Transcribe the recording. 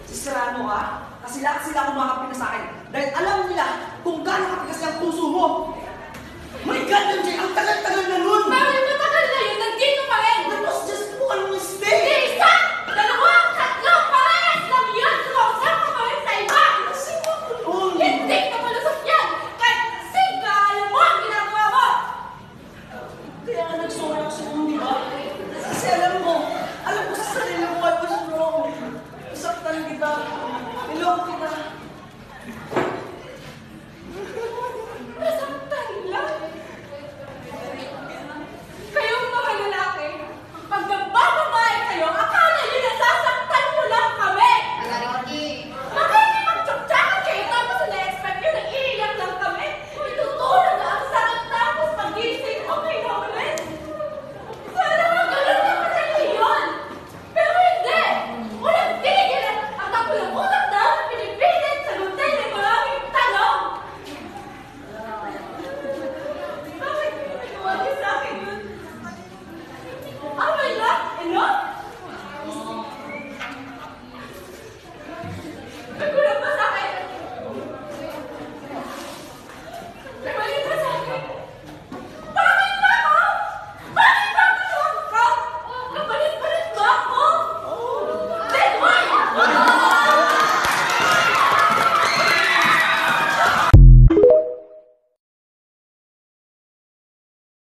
Sisirano ka? Kasi lahat sila kumakapin na sa akin. Dahil alam nila kung gaano katigas ang puso mo. My God, MJ, ang tagal-tagal na nun! Bakit matagal na yun? Nandito pa rin! That was just one mistake! Hindi, isa! Dalawa! Tatlo! Parehas lang yun! Kumausap ka pa rin sa iba! Hindi ka malusot yan! Kahit kasing ka, alam mo ang ginagawa mo! Kaya nga nagsorry ako sa mundo, di ba? Kasi alam ko sa sarili mo, I was wrong. Nasaktan kita. Niloko kita.